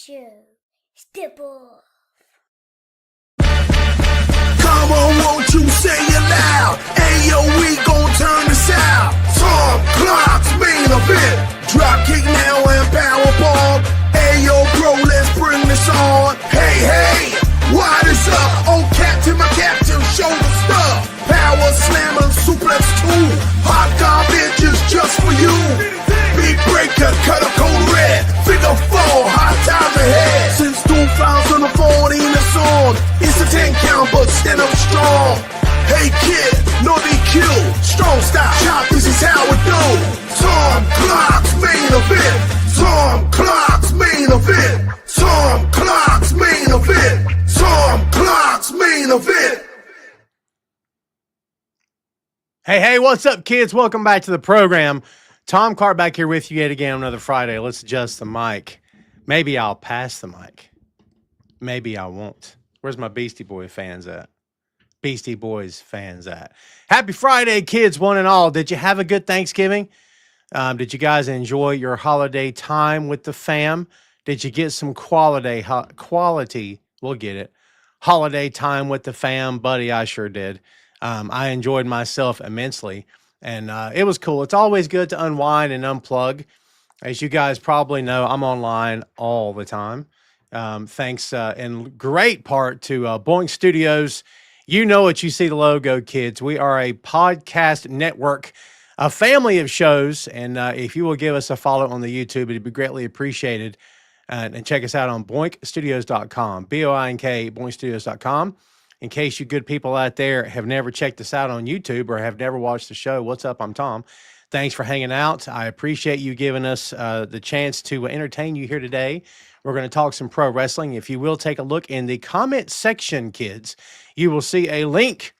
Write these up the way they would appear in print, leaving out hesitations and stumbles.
show. Step off. Come on, won't you say it loud? Ayo, we gon' turn this out. Tom Clark's main event. Dropkick now and powerbomb. Ayo, bro, let's bring this on. Hey, hey, what is up? Oh, Captain, my captain, show the stuff. Power slammer, suplex 2. Hot garbage is just for you. Big breaker, cut a code red. Figure 4, hot times ahead. Since 2014, it's on. It's a 10 count, but stand up strong. Hey kid, no DQ, strong style. Chop, this is how it do. Tom Clark's main event. Tom Clark's main event. Tom Clark's main event. Tom Clark's main event. Hey, what's up, kids? Welcome back to the program. Tom Clark back here with you yet again on another Friday. Let's adjust the mic. Maybe I'll pass the mic. Maybe I won't. Where's my Beastie Boy fans at? Beastie Boys fans at? Happy Friday, kids, one and all. Did you have a good Thanksgiving? Did you guys enjoy your holiday time with the fam? Did you get some quality, we'll get it, holiday time with the fam? Buddy, I sure did. I enjoyed myself immensely, and it was cool. It's always good to unwind and unplug. As you guys probably know, I'm online all the time. Thanks in great part to Boink Studios. You know what you see the logo, kids. We are a podcast network, a family of shows, and if you will give us a follow on the YouTube, it'd be greatly appreciated. And check us out on boinkstudios.com, B-O-I-N-K, boinkstudios.com. In case you good people out there have never checked us out on YouTube or have never watched the show, what's up? I'm Tom. Thanks for hanging out. I appreciate you giving us the chance to entertain you here today. We're going to talk some pro wrestling. If you will take a look in the comment section, kids, you will see a link.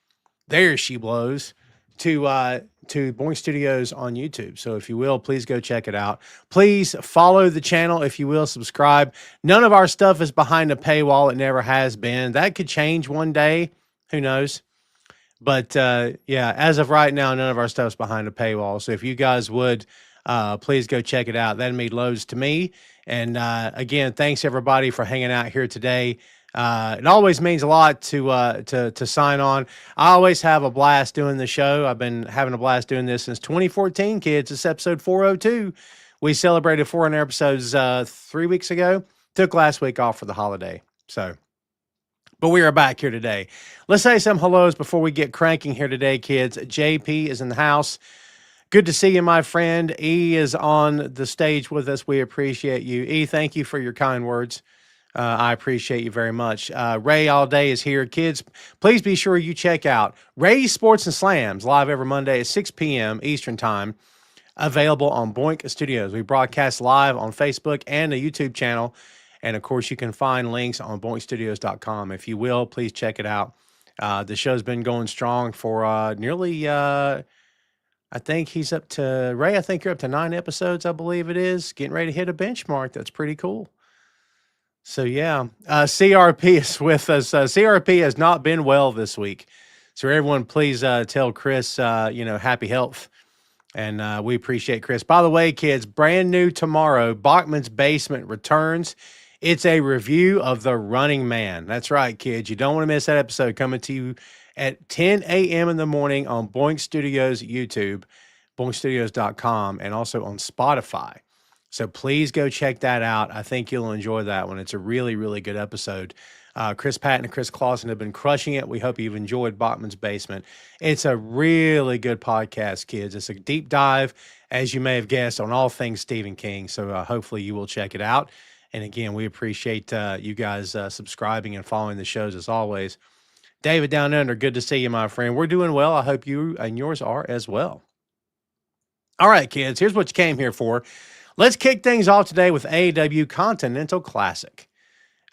There she blows to Boink Studios on YouTube. So if you will, please go check it out. Please follow the channel. If you will, subscribe. None of our stuff is behind a paywall. It never has been. That could change one day. Who knows? But yeah, as of right now, none of our stuff's behind a paywall. So if you guys would, please go check it out. That'd mean loads to me. And again, thanks everybody for hanging out here today. It always means a lot to sign on. I always have a blast doing the show. I've been having a blast doing this since 2014, kids. It's episode 402. We celebrated 400 episodes 3 weeks ago. Took last week off for the holiday. But we are back here today. Let's say some hellos before we get cranking here today, kids. JP is in the house. Good to see you, my friend. E is on the stage with us. We appreciate you. E, thank you for your kind words. I appreciate you very much. Ray All Day is here. Kids, please be sure you check out Ray's Sports and Slams, live every Monday at 6 p.m. Eastern Time, available on Boink Studios. We broadcast live on Facebook and the YouTube channel. And, of course, you can find links on boinkstudios.com. If you will, please check it out. The show's been going strong for nearly, I think he's up to, Ray, I think you're up to 9 episodes, I believe it is. Getting ready to hit a benchmark. That's pretty cool. So, yeah, CRP is with us. CRP has not been well this week. So, everyone, please tell Chris, happy health. And we appreciate Chris. By the way, kids, brand new tomorrow, Bachman's Basement returns. It's a review of The Running Man. That's right, kids. You don't want to miss that episode coming to you at 10 a.m. in the morning on Boink Studios YouTube, boinkstudios.com, and also on Spotify. So please go check that out. I think you'll enjoy that one. It's a really, really good episode. Chris Patton and Chris Clausen have been crushing it. We hope you've enjoyed Bachman's Basement. It's a really good podcast, kids. It's a deep dive, as you may have guessed, on all things Stephen King. So hopefully you will check it out. And again, we appreciate you guys subscribing and following the shows as always. David Down Under, good to see you, my friend. We're doing well. I hope you and yours are as well. All right, kids, here's what you came here for. Let's kick things off today with AEW Continental Classic.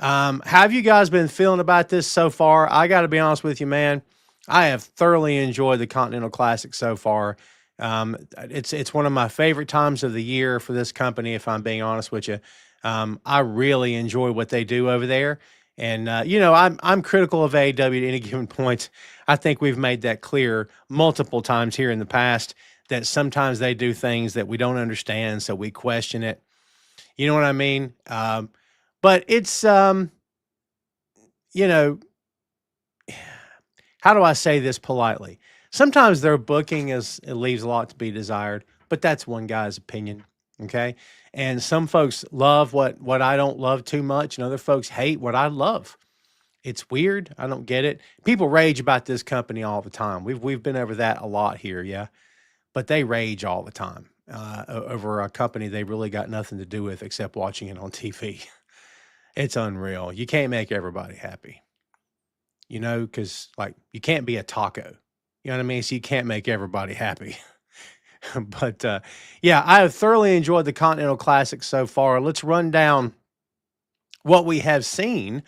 Have you guys been feeling about this so far? I got to be honest with you, man. I have thoroughly enjoyed the Continental Classic so far. It's one of my favorite times of the year for this company, if I'm being honest with you. I really enjoy what they do over there. And, I'm critical of AEW at any given point. I think we've made that clear multiple times here in the past that sometimes they do things that we don't understand, so we question it. You know what I mean? But it's you know, how do I say this politely? Sometimes their booking it leaves a lot to be desired, but that's one guy's opinion. Okay. And some folks love what I don't love too much, and other folks hate what I love. It's weird. I don't get it. People rage about this company all the time. We've been over that a lot here, yeah. But they rage all the time over a company they really got nothing to do with except watching it on TV. It's unreal. You can't make everybody happy, because like you can't be a taco. You know what I mean? So you can't make everybody happy. But yeah, I have thoroughly enjoyed the Continental Classic so far. Let's run down what we have seen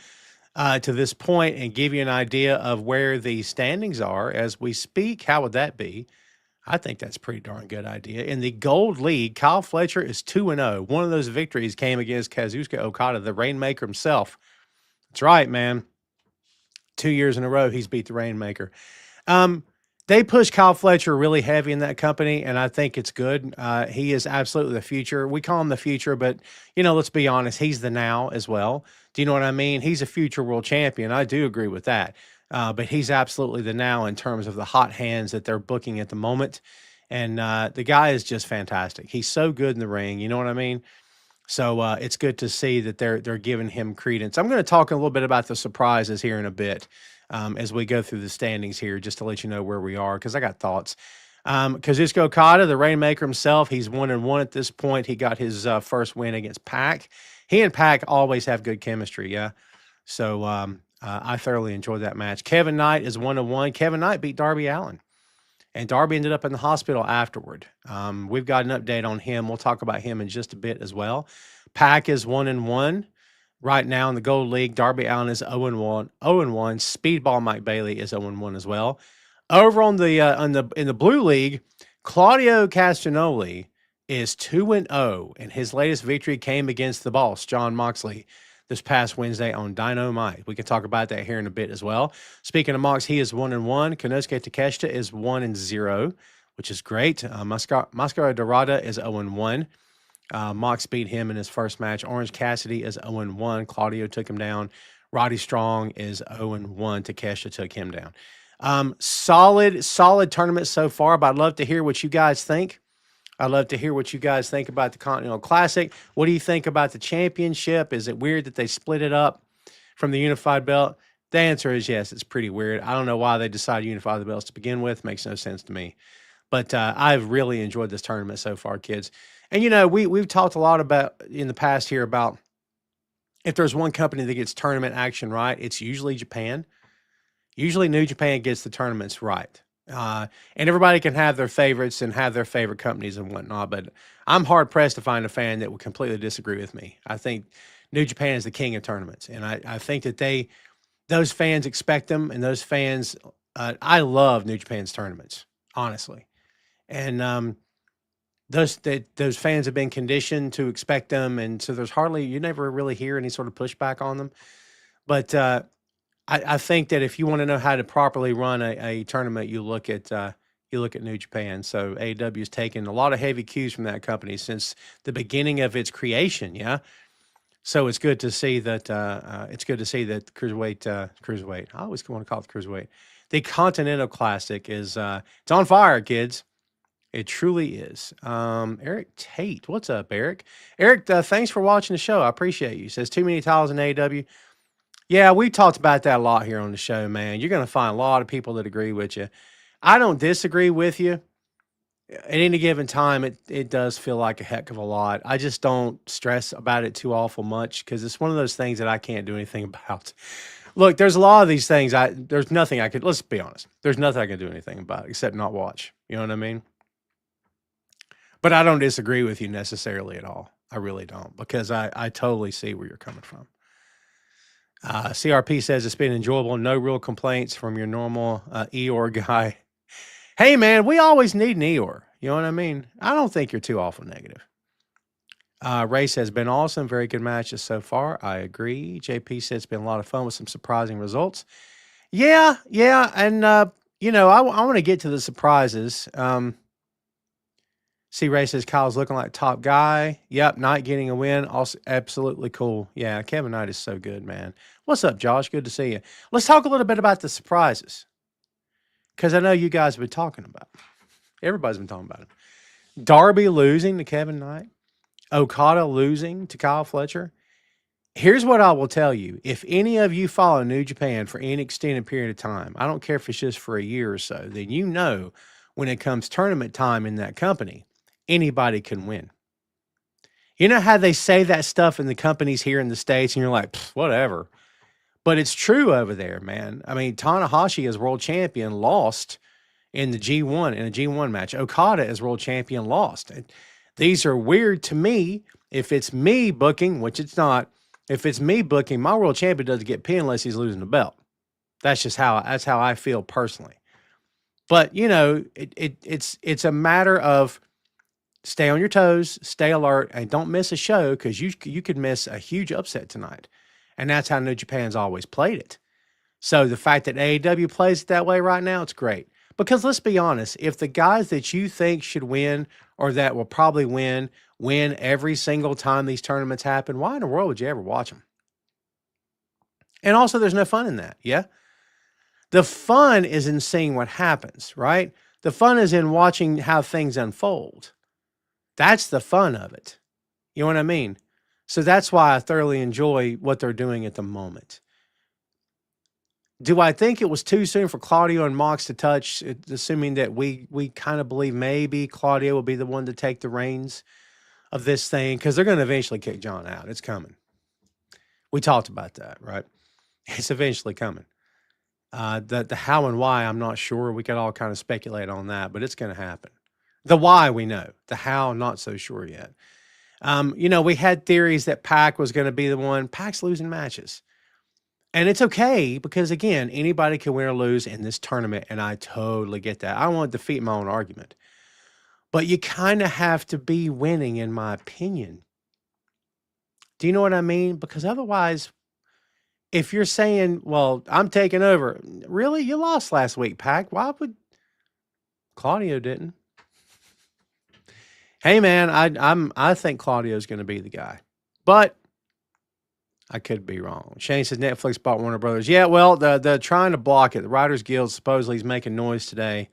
to this point and give you an idea of where the standings are as we speak. How would that be? I think that's a pretty darn good idea. In the Gold League, Kyle Fletcher is 2-0. One of those victories came against Kazuchika Okada, the Rainmaker himself. That's right, man. 2 years in a row, he's beat the Rainmaker. They push Kyle Fletcher really heavy in that company, and I think it's good. He is absolutely the future. We call him the future, but, let's be honest, he's the now as well. Do you know what I mean? He's a future world champion. I do agree with that. But he's absolutely the now in terms of the hot hands that they're booking at the moment. And the guy is just fantastic. He's so good in the ring. You know what I mean? So it's good to see that they're giving him credence. I'm going to talk a little bit about the surprises here in a bit as we go through the standings here, just to let you know where we are, because I got thoughts. Kazuchika Okada, the Rainmaker himself, he's 1-1 at this point. He got his first win against Pac. He and Pac always have good chemistry, yeah. So I thoroughly enjoyed that match. Kevin Knight is 1-1. Kevin Knight beat Darby Allin, and Darby ended up in the hospital afterward. We've got an update on him. We'll talk about him in just a bit as well. Pac is 1-1 right now in the Gold League. Darby Allin is 0-1. 0-1. Speedball Mike Bailey is 0-1 as well. Over on the in the Blue League, Claudio Castagnoli is 2-0, and his latest victory came against the boss, Jon Moxley, this past Wednesday on Dynamite. We can talk about that here in a bit as well. Speaking of Mox, he is 1-1. Konosuke Takeshita is 1-0, which is great. Mascara Dorada is 0-1. Mox beat him in his first match. Orange Cassidy is 0-1. Claudio took him down. Roddy Strong is 0-1. Takeshita took him down. Solid tournament so far, but I'd love to hear what you guys think. I'd love to hear what you guys think about the Continental Classic. What do you think about the championship? Is it weird that they split it up from the unified belt? The answer is yes, it's pretty weird. I don't know why they decided to unify the belts to begin with. Makes no sense to me. But I've really enjoyed this tournament so far, kids. And, we've talked a lot about in the past here about if there's one company that gets tournament action right, it's usually Japan. Usually New Japan gets the tournaments right. And everybody can have their favorites and have their favorite companies and whatnot, but I'm hard-pressed to find a fan that would completely disagree with me. I think New Japan is the king of tournaments, and I think that those fans expect them, and those fans, I love New Japan's tournaments, honestly. And those fans have been conditioned to expect them, and so you never really hear any sort of pushback on them. But I think that if you want to know how to properly run a tournament, you look at New Japan. So AEW has taken a lot of heavy cues from that company since the beginning of its creation. Yeah, so it's good to see that. Cruiserweight. I always want to call it the Cruiserweight. The Continental Classic is it's on fire, kids. It truly is. Eric Tate, what's up, Eric? Eric, thanks for watching the show. I appreciate you. Says too many titles in AEW. Yeah, we talked about that a lot here on the show, man. You're going to find a lot of people that agree with you. I don't disagree with you. At any given time, it does feel like a heck of a lot. I just don't stress about it too awful much because it's one of those things that I can't do anything about. Look, there's a lot of these things. There's nothing I could, let's be honest. There's nothing I can do anything about except not watch. You know what I mean? But I don't disagree with you necessarily at all. I really don't, because I totally see where you're coming from. CRP says it's been enjoyable. No real complaints from your normal Eeyore guy. Hey, man, we always need an Eeyore. You know what I mean? I don't think you're too awful negative. Ray says, been awesome. Very good matches so far. I agree. JP says it's been a lot of fun with some surprising results. Yeah. And, I want to get to the surprises. See, Ray says Kyle's looking like top guy. Yep, Knight getting a win. Also, absolutely cool. Yeah, Kevin Knight is so good, man. What's up, Josh? Good to see you. Let's talk a little bit about the surprises, because I know you guys have been talking about it. Everybody's been talking about it. Darby losing to Kevin Knight. Okada losing to Kyle Fletcher. Here's what I will tell you. If any of you follow New Japan for any extended period of time, I don't care if it's just for a year or so, then you know when it comes tournament time in that company, anybody can win. You know how they say that stuff in the companies here in the States, and you're like, whatever. But it's true over there, man. I mean, Tanahashi as world champion lost in the G1, in a G1 match. Okada as world champion lost. And these are weird to me. If it's me booking, which it's not, if it's me booking, my world champion doesn't get pinned unless he's losing the belt. That's just how I feel personally. But you know, it's a matter of stay on your toes, stay alert, and don't miss a show, because you could miss a huge upset tonight. And that's how New Japan's always played it. So the fact that AEW plays it that way right now, it's great. Because let's be honest, if the guys that you think should win or that will probably win every single time these tournaments happen, why in the world would you ever watch them? And also, there's no fun in that, yeah? The fun is in seeing what happens, right? The fun is in watching how things unfold. That's the fun of it. You know what I mean? So that's why I thoroughly enjoy what they're doing at the moment. Do I think it was too soon for Claudio and Mox to touch, assuming that we kind of believe maybe Claudio will be the one to take the reins of this thing? Because they're going to eventually kick John out. It's coming. We talked about that, right? It's eventually coming. The how and why, I'm not sure. We could all kind of speculate on that, but it's going to happen. The why we know. The how, not so sure yet. You know, we had theories that Pac was going to be the one. Pac's losing matches. And it's okay because, again, anybody can win or lose in this tournament, and I totally get that. I don't want to defeat my own argument. But you kind of have to be winning, in my opinion. Do you know what I mean? Because otherwise, if you're saying, well, I'm taking over, really? You lost last week, Pac. Why would Claudio didn't? Hey, man, I think Claudio's going to be the guy. But I could be wrong. Shane says Netflix bought Warner Brothers. Yeah, well, they're trying to block it. The Writers Guild supposedly is making noise today.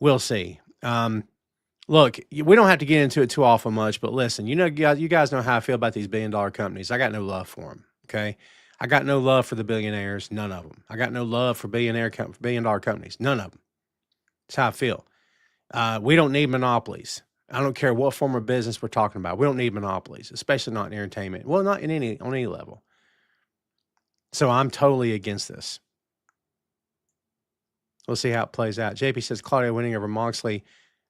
We'll see. Look, we don't have to get into it too awful much, but listen, you know, you guys know how I feel about these billion-dollar companies. I got no love for them, okay? I got no love for the billionaires, none of them. I got no love for billion-dollar companies, none of them. That's how I feel. We don't need monopolies. I don't care what form of business we're talking about. We don't need monopolies, especially not in entertainment. Well, not on any level. So I'm totally against this. We'll see how it plays out. JP says Claudio winning over Moxley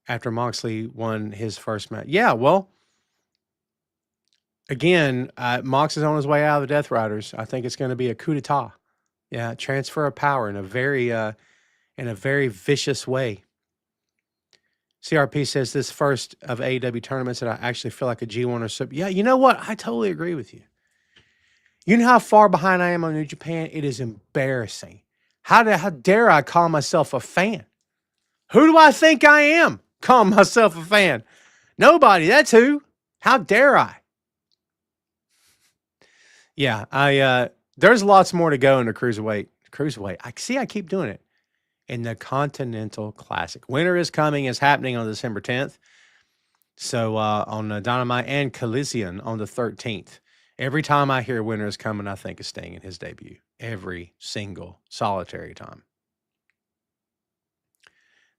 after Moxley won his first match. Yeah, well, again, Mox is on his way out of the Death Riders. I think it's going to be a coup d'etat. Yeah, transfer of power in a very vicious way. CRP says this first of AEW tournaments that I actually feel like a G1 or so. Yeah, you know what? I totally agree with you. You know how far behind I am on New Japan? It is embarrassing. How dare I call myself a fan? Who do I think I am? Calling myself a fan. Nobody. That's who. How dare I? Yeah, there's lots more to go in the cruiserweight. I keep doing it. In the Continental Classic. Winter is coming, is happening on December 10th. So on Dynamite and Coliseum on the 13th. Every time I hear Winter is coming, I think of Sting in his debut. Every single solitary time.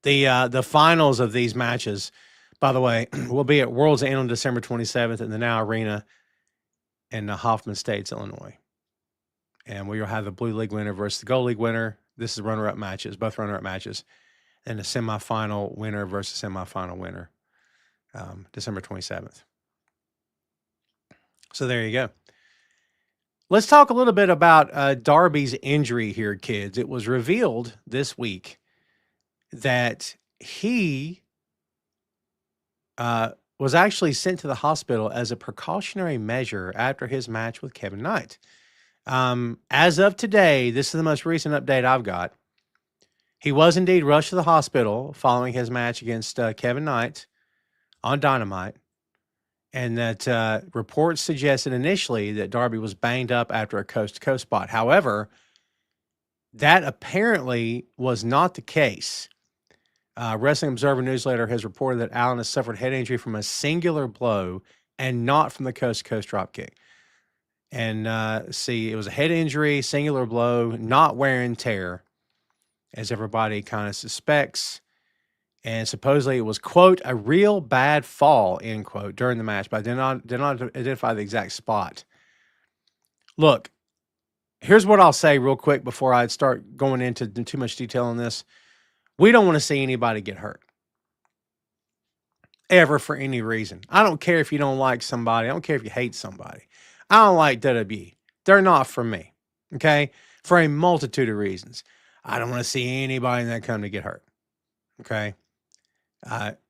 The finals of these matches, by the way, will be at World's End on December 27th in the Now Arena in Hoffman Estates, Illinois. And we will have the Blue League winner versus the Gold League winner. This is runner-up matches, both runner-up matches. And the semifinal winner versus semifinal winner, December 27th. So there you go. Let's talk a little bit about Darby's injury here, kids. It was revealed this week that he was actually sent to the hospital as a precautionary measure after his match with Kevin Knight. As of today, this is the most recent update I've got. He was indeed rushed to the hospital following his match against Kevin Knight on Dynamite, and that reports suggested initially that Darby was banged up after a coast-to-coast spot. However, that apparently was not the case. Wrestling Observer Newsletter has reported that Allen has suffered head injury from a singular blow and not from the coast-to-coast dropkick. And it was a head injury, singular blow, not wear and tear, as everybody kind of suspects. And supposedly it was, quote, a real bad fall, end quote, during the match, but did not identify the exact spot. Look, here's what I'll say real quick before I start going into too much detail on this. We don't want to see anybody get hurt. Ever, for any reason. I don't care if you don't like somebody. I don't care if you hate somebody. I don't like WWE. They're not for me. Okay? For a multitude of reasons. I don't want to see anybody in that company get hurt. Okay?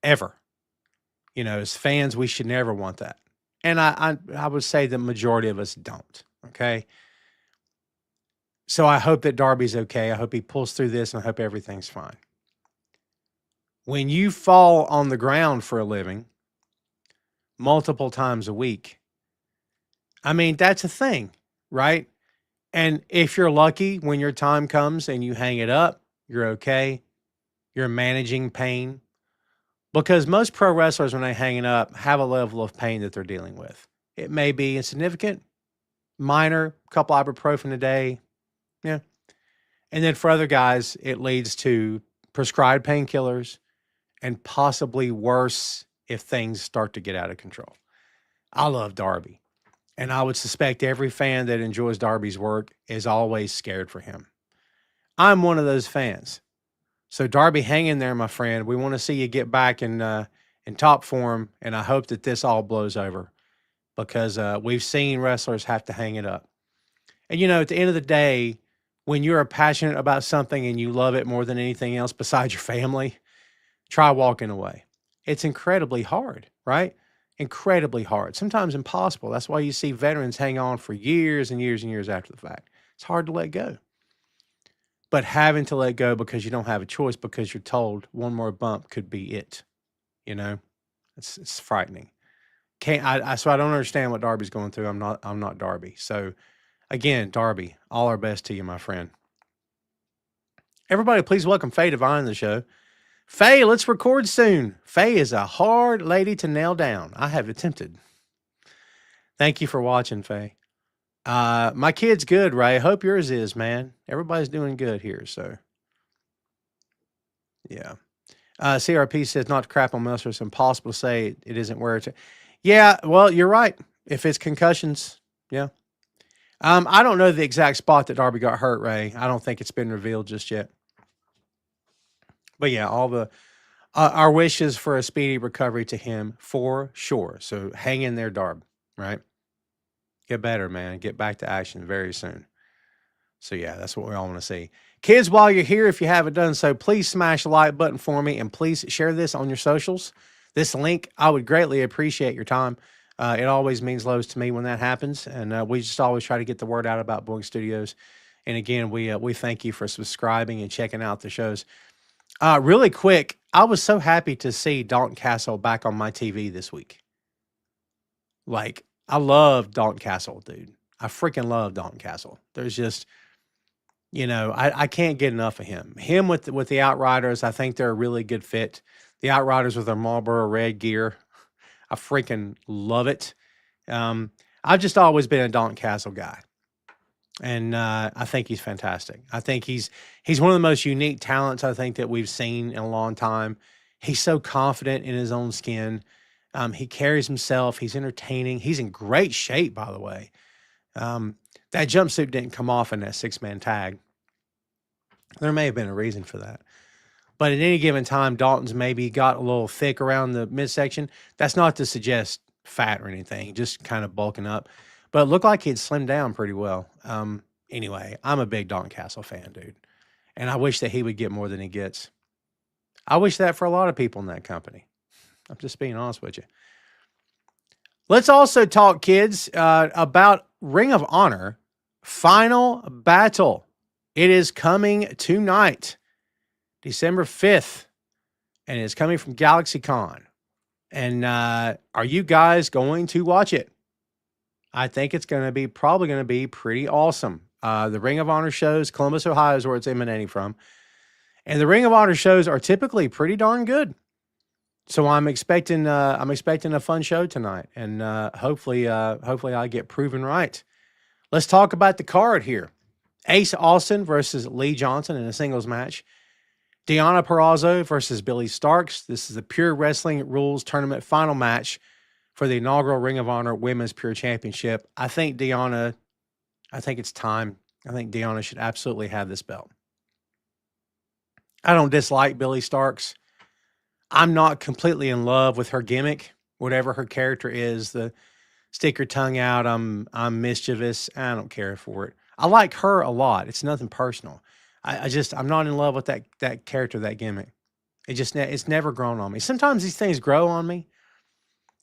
Ever. You know, as fans, we should never want that. And I would say the majority of us don't. Okay? So I hope that Darby's okay. I hope he pulls through this, and I hope everything's fine. When you fall on the ground for a living multiple times a week, I mean, that's a thing, right? And if you're lucky, when your time comes and you hang it up, you're okay. You're managing pain. Because most pro wrestlers, when they hang it up, have a level of pain that they're dealing with. It may be insignificant, minor, couple ibuprofen a day. Yeah. And then for other guys, it leads to prescribed painkillers and possibly worse if things start to get out of control. I love Darby. And I would suspect every fan that enjoys Darby's work is always scared for him. I'm one of those fans. So Darby, hang in there, my friend. We want to see you get back in top form, and I hope that this all blows over because we've seen wrestlers have to hang it up. And, you know, at the end of the day, when you're passionate about something and you love it more than anything else besides your family, try walking away. It's incredibly hard, right? Incredibly hard. Sometimes impossible. That's why you see veterans hang on for years and years and years after the fact. It's hard to let go. But having to let go because you don't have a choice because you're told one more bump could be it. You know? It's frightening. So I don't understand what Darby's going through. I'm not Darby. So again, Darby, all our best to you, my friend. Everybody, please welcome Faye Divine to the show. Faye, let's record soon. Faye is a hard lady to nail down. I have attempted. Thank you for watching, Faye. My kid's good, Ray. Hope yours is, man. Everybody's doing good here, so. Yeah. CRP says not to crap on Meltzer. It's impossible to say it isn't where it's. Yeah, well, you're right. If it's concussions, yeah. I don't know the exact spot that Darby got hurt, Ray. I don't think it's been revealed just yet. But yeah, all the our wishes for a speedy recovery to him for sure. So hang in there, Darb, right? Get better, man. Get back to action very soon. So yeah, that's what we all want to see. Kids, while you're here, if you haven't done so, please smash the like button for me and please share this on your socials. This link, I would greatly appreciate your time. It always means loads to me when that happens. And we just always try to get the word out about Boink Studios. And again, we thank you for subscribing and checking out the shows. Really quick, I was so happy to see Dalton Castle back on my TV this week. Like, I love Dalton Castle, dude. I freaking love Dalton Castle. There's just, you know, I can't get enough of him. Him with the Outriders, I think they're a really good fit. The Outriders with their Marlboro red gear, I freaking love it. I've just always been a Dalton Castle guy. And I think he's fantastic. I think he's one of the most unique talents I think that we've seen in a long time. He's so confident in his own skin. He carries himself. He's entertaining. He's in great shape, by the way. That jumpsuit didn't come off in that 6-man tag. There may have been a reason for that. But at any given time, Dalton's maybe got a little thick around the midsection. That's not to suggest fat or anything, just kind of bulking up. But it looked like he'd slimmed down pretty well. Anyway, I'm a big Dalton Castle fan, dude. And I wish that he would get more than he gets. I wish that for a lot of people in that company. I'm just being honest with you. Let's also talk, kids, about Ring of Honor Final Battle. It is coming tonight, December 5th. And it's coming from GalaxyCon. And are you guys going to watch it? I think it's probably going to be pretty awesome. The Ring of Honor shows, Columbus, Ohio is where it's emanating from. And the Ring of Honor shows are typically pretty darn good. So I'm expecting a fun show tonight, and hopefully I get proven right. Let's talk about the card here. Ace Austin versus Lee Johnson in a singles match. Deonna Purrazzo versus Billy Starks. This is the Pure Wrestling Rules Tournament final match for the inaugural Ring of Honor Women's Pure Championship. I think it's time. I think Deonna should absolutely have this belt. I don't dislike Billy Starks. I'm not completely in love with her gimmick, whatever her character is. The stick your tongue out. I'm mischievous. I don't care for it. I like her a lot. It's nothing personal. I'm not in love with that character, that gimmick. It's never grown on me. Sometimes these things grow on me,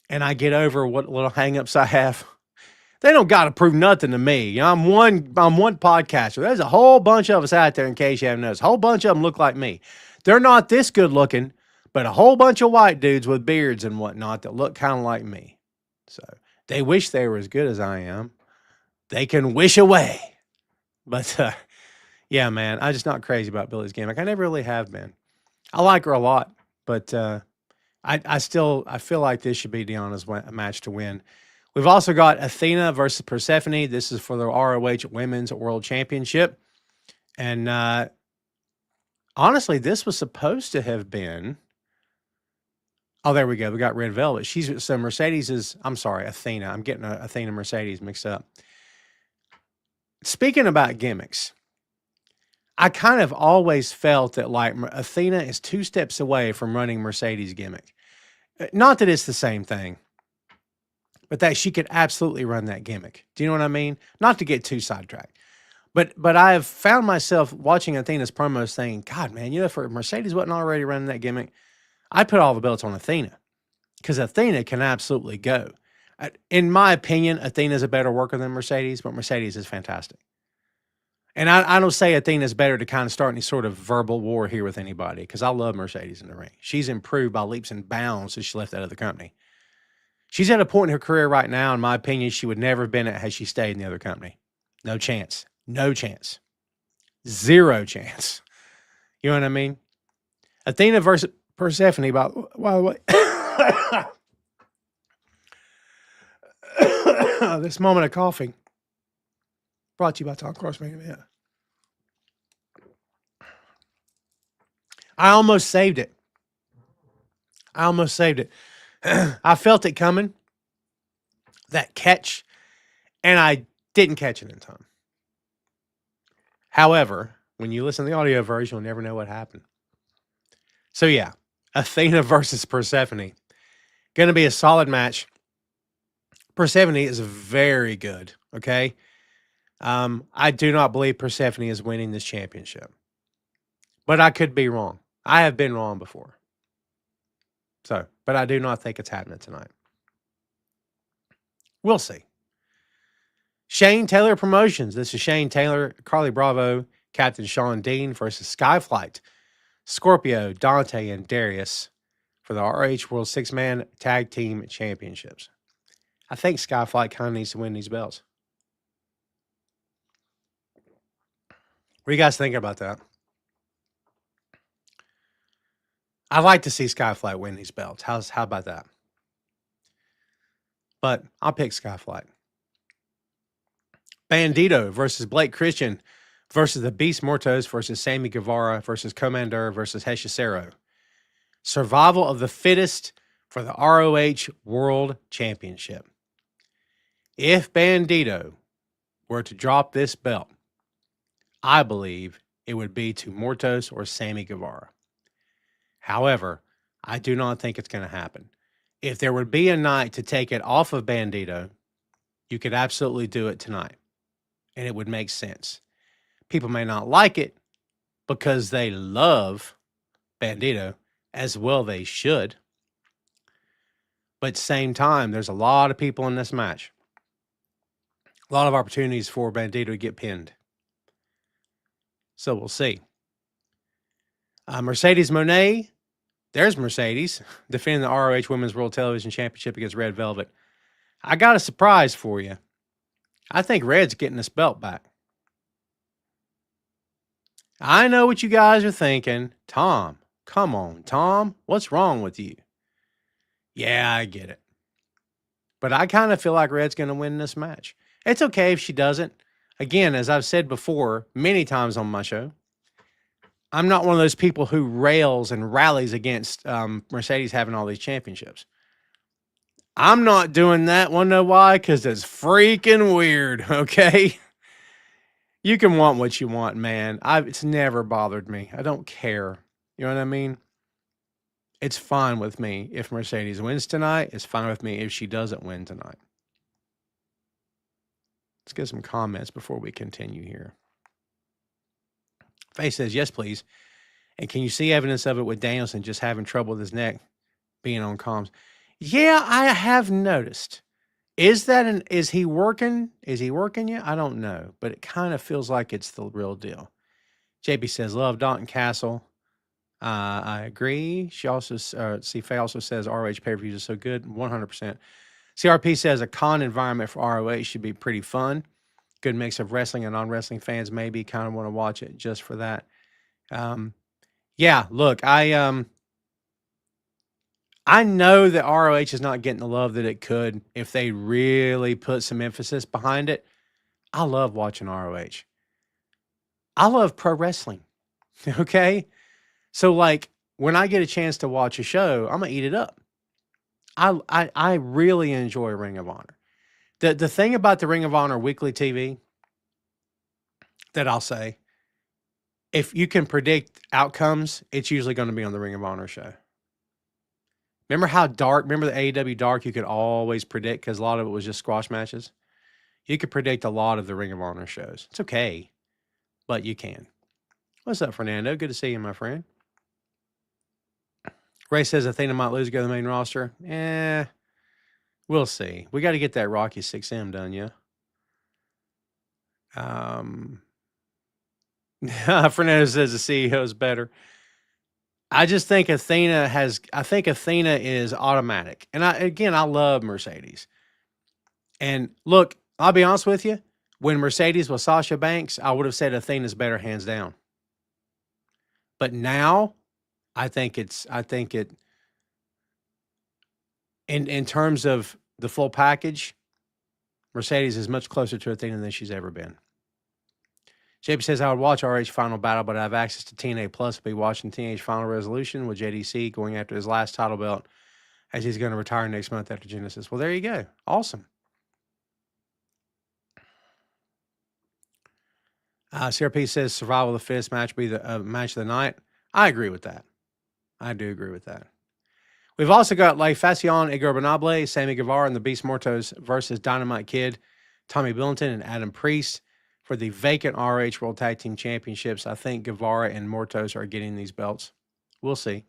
and I get over what little hangups I have. They don't got to prove nothing to me. You know, I'm one podcaster. There's a whole bunch of us out there, in case you haven't noticed. A whole bunch of them look like me. They're not this good looking, but a whole bunch of white dudes with beards and whatnot that look kind of like me. So they wish they were as good as I am. They can wish away. But yeah, man, I'm just not crazy about Billy's gimmick. I never really have been. I like her a lot, but I feel like this should be Deonna's match to win. We've also got Athena versus Persephone. This is for the ROH Women's World Championship. And honestly, this was supposed to have been. Oh, there we go. We got Red Velvet. Athena. I'm getting Athena Mercedes mixed up. Speaking about gimmicks, I kind of always felt that like Athena is 2 steps away from running Mercedes' gimmick. Not that it's the same thing, but that she could absolutely run that gimmick. Do you know what I mean? Not to get too sidetracked. But I have found myself watching Athena's promos saying, God, man, you know, if Mercedes wasn't already running that gimmick, I'd put all the belts on Athena, because Athena can absolutely go. In my opinion, Athena's a better worker than Mercedes, but Mercedes is fantastic. And I don't say Athena's better to kind of start any sort of verbal war here with anybody, because I love Mercedes in the ring. She's improved by leaps and bounds since she left that other company. She's at a point in her career right now, in my opinion, she would never have been at had she stayed in the other company. No chance. No chance. Zero chance. You know what I mean? Athena versus Persephone, by the way. This moment of coughing brought to you by Tom Crossman. Yeah. I almost saved it. I felt it coming, that catch, and I didn't catch it in time. However, when you listen to the audio version, you'll never know what happened. So yeah, Athena versus Persephone. Going to be a solid match. Persephone is very good, okay? I do not believe Persephone is winning this championship. But I could be wrong. I have been wrong before. But I do not think it's happening tonight. We'll see. Shane Taylor Promotions. This is Shane Taylor, Carly Bravo, Captain Sean Dean versus Skyflight, Scorpio, Dante, and Darius for the RH World 6-Man Tag Team Championships. I think Skyflight kind of needs to win these belts. What are you guys thinking about that? I'd like to see Skyflight win these belts. How about that? But I'll pick Skyflight. Bandito versus Blake Christian versus the Beast Mortos versus Sammy Guevara versus Commander versus Hechicero. Survival of the fittest for the ROH World Championship. If Bandito were to drop this belt, I believe it would be to Mortos or Sammy Guevara. However, I do not think it's going to happen. If there would be a night to take it off of Bandito, you could absolutely do it tonight, and it would make sense. People may not like it because they love Bandito, as well they should. But at the same time, there's a lot of people in this match. A lot of opportunities for Bandito to get pinned. So we'll see. Mercedes Moné There's Mercedes defending the ROH Women's World Television Championship against Red Velvet. I got a surprise for you. I think Red's getting this belt back. I know what you guys are thinking. Tom, come on, Tom. What's wrong with you? Yeah, I get it. But I kind of feel like Red's going to win this match. It's okay if she doesn't. Again, as I've said before many times on my show, I'm not one of those people who rails and rallies against Mercedes having all these championships. I'm not doing that. Want to know why? Because it's freaking weird, okay? You can want what you want, man. It's never bothered me. I don't care. You know what I mean? It's fine with me if Mercedes wins tonight. It's fine with me if she doesn't win tonight. Let's get some comments before we continue here. Faye says, yes, please. And can you see evidence of it with Danielson just having trouble with his neck being on comms? Yeah, I have noticed. Is he working? Is he working yet? I don't know, but it kind of feels like it's the real deal. JB says, love Dalton Castle. I agree. She also, Faye also says ROH pay-per-views are so good. 100%. CRP says a con environment for ROH should be pretty fun. Good mix of wrestling and non-wrestling fans maybe kind of want to watch it just for that. Yeah, look, I know that ROH is not getting the love that it could if they really put some emphasis behind it. I love watching ROH. I love pro wrestling. Okay? So like when I get a chance to watch a show, I'm gonna eat it up. I really enjoy Ring of Honor. The thing about the Ring of Honor weekly TV that I'll say, if you can predict outcomes, it's usually going to be on the Ring of Honor show. Remember the AEW Dark you could always predict because a lot of it was just squash matches? You could predict a lot of the Ring of Honor shows. It's okay, but you can. What's up, Fernando? Good to see you, my friend. Ray says Athena might lose to go to the main roster. We'll see. We got to get that Rocky 6M done, yeah? Fernando says the CEO is better. I just think Athena is automatic. And I love Mercedes. And look, I'll be honest with you. When Mercedes was Sasha Banks, I would have said Athena's better hands down. But now, I think in terms of the full package, Mercedes is much closer to Athena than she's ever been. JP says, I would watch RH Final Battle, but I have access to TNA Plus. I'll be watching Teenage Final Resolution with JDC going after his last title belt as he's going to retire next month after Genesis. Well, there you go. Awesome. CRP says Survival of the Fittest match be the match of the night. I agree with that. I do agree with that. We've also got La Fascion Ingobernable, Sammy Guevara and the Beast Mortos versus Dynamite Kid, Tommy Billington, and Adam Priest for the vacant RH World Tag Team Championships. I think Guevara and Mortos are getting these belts. We'll see.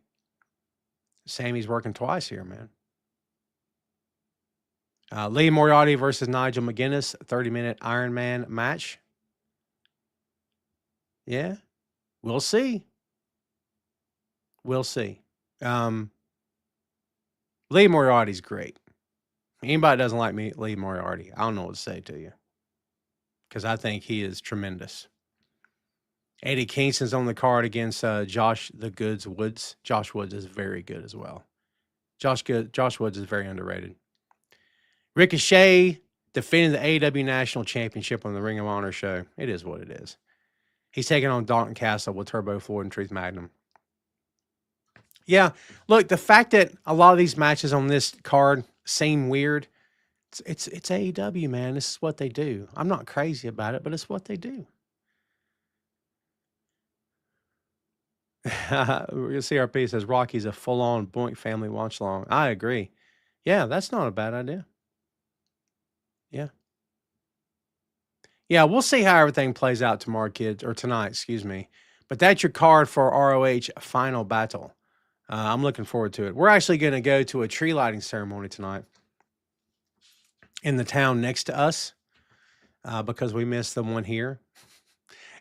Sammy's working twice here, man. Lee Moriarty versus Nigel McGuinness, 30-minute Iron Man match. Yeah, we'll see. We'll see. Lee Moriarty's great. Anybody doesn't like Lee Moriarty, I don't know what to say to you. Because I think he is tremendous. Eddie Kingston's on the card against Josh Woods. Josh Woods is very good as well. Josh Woods is very underrated. Ricochet defending the AEW National Championship on the Ring of Honor show. It is what it is. He's taking on Dalton Castle with Turbo Floyd and Truth Magnum. Yeah, look, the fact that a lot of these matches on this card seem weird, it's AEW, man. This is what they do. I'm not crazy about it, but it's what they do. CRP says Rocky's a full-on Boink family watch-along. I agree. Yeah, that's not a bad idea. Yeah. Yeah, we'll see how everything plays out tomorrow, kids, or tonight, excuse me. But that's your card for ROH Final Battle. I'm looking forward to it. We're actually going to go to a tree lighting ceremony tonight in the town next to us because we missed the one here.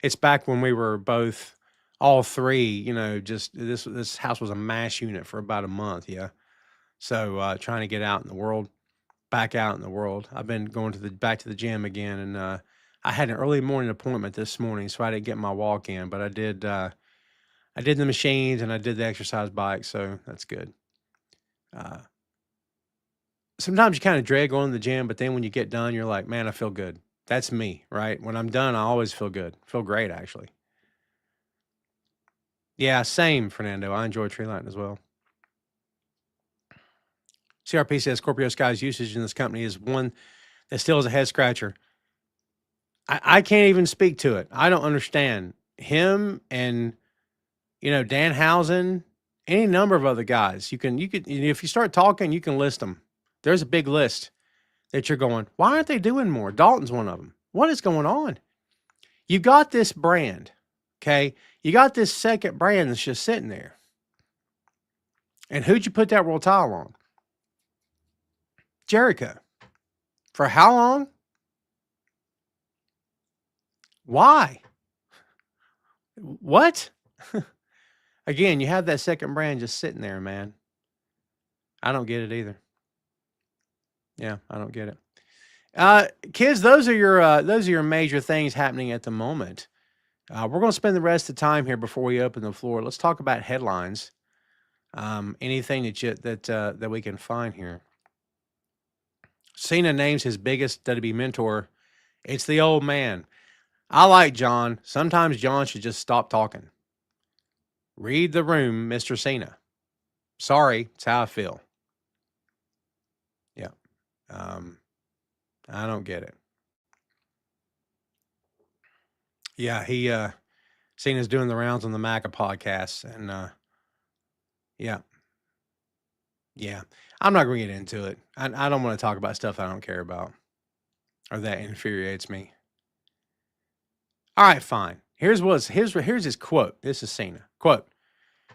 It's back when we were both all three, you know, just this house was a mass unit for about a month. Yeah. So trying to get out in the world, back out in the world. I've been going back to the gym again, and I had an early morning appointment this morning, so I didn't get my walk in, but I did. I did the machines and I did the exercise bike, so that's good. Uh, Sometimes you kind of dread going to the gym, but then when you get done, you're like, man, I feel good. That's me, right? When I'm done, I always feel good. Feel great, actually. Yeah, same, Fernando. I enjoy tree lighting as well. CRP says Scorpio Sky's usage in this company is one that still is a head scratcher. I can't even speak to it. I don't understand him and Dan Housen, any number of other guys. You could if you start talking, you can list them. There's a big list that you're going, why aren't they doing more? Dalton's one of them. What is going on? You got this brand, okay? You got this second brand that's just sitting there. And who'd you put that world title on? Jericho. For how long? Why? What? Again, you have that second brand just sitting there, man. I don't get it either. Yeah, I don't get it. Kids, those are your major things happening at the moment. We're going to spend the rest of the time here before we open the floor. Let's talk about headlines. Anything that we can find here. Cena names his biggest WWE mentor. It's the old man. I like John. Sometimes John should just stop talking. Read the room, Mr. Cena. Sorry, it's how I feel. Yeah. I don't get it. Yeah, Cena's doing the rounds on the MACA podcast, and yeah. I'm not going to get into it. I don't want to talk about stuff I don't care about or that infuriates me. All right, fine. Here's his quote. This is Cena. Quote,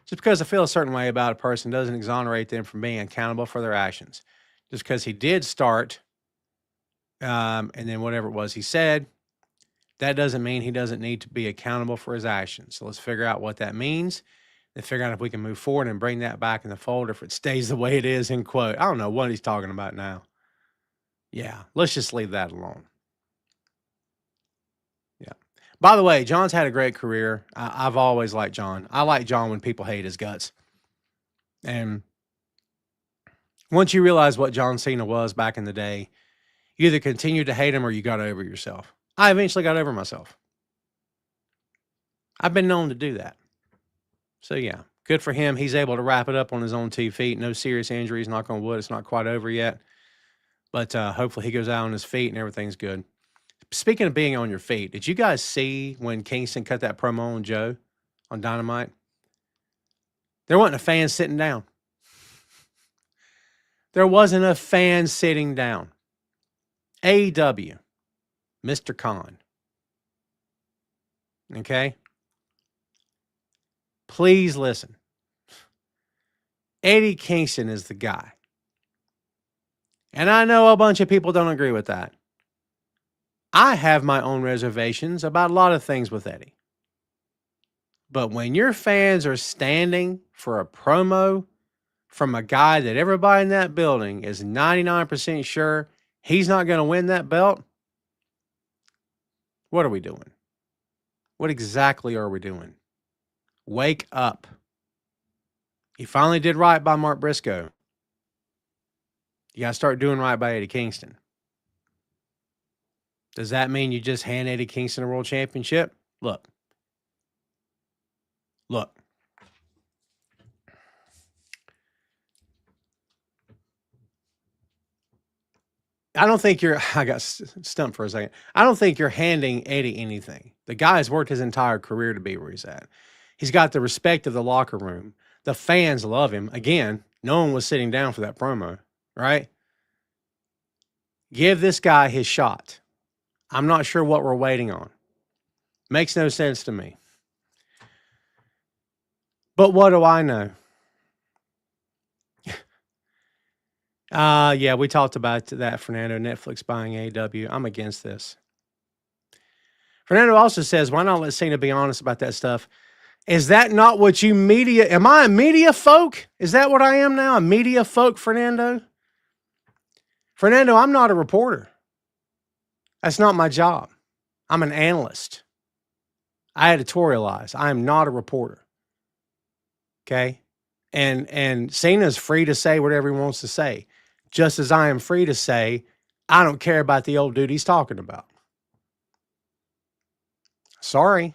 just because I feel a certain way about a person doesn't exonerate them from being accountable for their actions. Just because he did start, and then whatever it was he said, that doesn't mean he doesn't need to be accountable for his actions. So let's figure out what that means and figure out if we can move forward and bring that back in the fold, if it stays the way it is, in quote. I don't know what he's talking about now. Yeah, let's just leave that alone. Yeah. By the way, John's had a great career. I've always liked John. I like John when people hate his guts. And once you realize what John Cena was back in the day, you either continued to hate him or you got over yourself. I eventually got over myself. I've been known to do that. So, yeah, good for him. He's able to wrap it up on his own 2 feet. No serious injuries, knock on wood. It's not quite over yet. But hopefully he goes out on his feet and everything's good. Speaking of being on your feet, did you guys see when Kingston cut that promo on Joe on Dynamite? There wasn't a fan sitting down. There wasn't a fan sitting down. AEW, Mr. Khan. Okay? Please listen. Eddie Kingston is the guy. And I know a bunch of people don't agree with that. I have my own reservations about a lot of things with Eddie. But when your fans are standing for a promo from a guy that everybody in that building is 99% sure he's not going to win that belt, what are we doing? What exactly are we doing? Wake up. You finally did right by Mark Briscoe. You got to start doing right by Eddie Kingston. Does that mean you just hand Eddie Kingston a world championship? Look. I don't think I got stumped for a second. I don't think you're handing Eddie anything. The guy has worked his entire career to be where he's at. He's got the respect of the locker room. The fans love him. Again, no one was sitting down for that promo, right? Give this guy his shot. I'm not sure what we're waiting on. Makes no sense to me. But what do I know? Yeah, we talked about that, Fernando. Netflix buying AEW. I'm against this. Fernando also says, why not let Cena be honest about that stuff Is that not what you media? Am I a media folk? Is that what I am now? A media folk, Fernando? Fernando, I'm not a reporter. That's not my job. I'm an analyst. I editorialize. I am not a reporter. Okay? And Cena's free to say whatever he wants to say, just as I am free to say, I don't care about the old dude he's talking about. Sorry.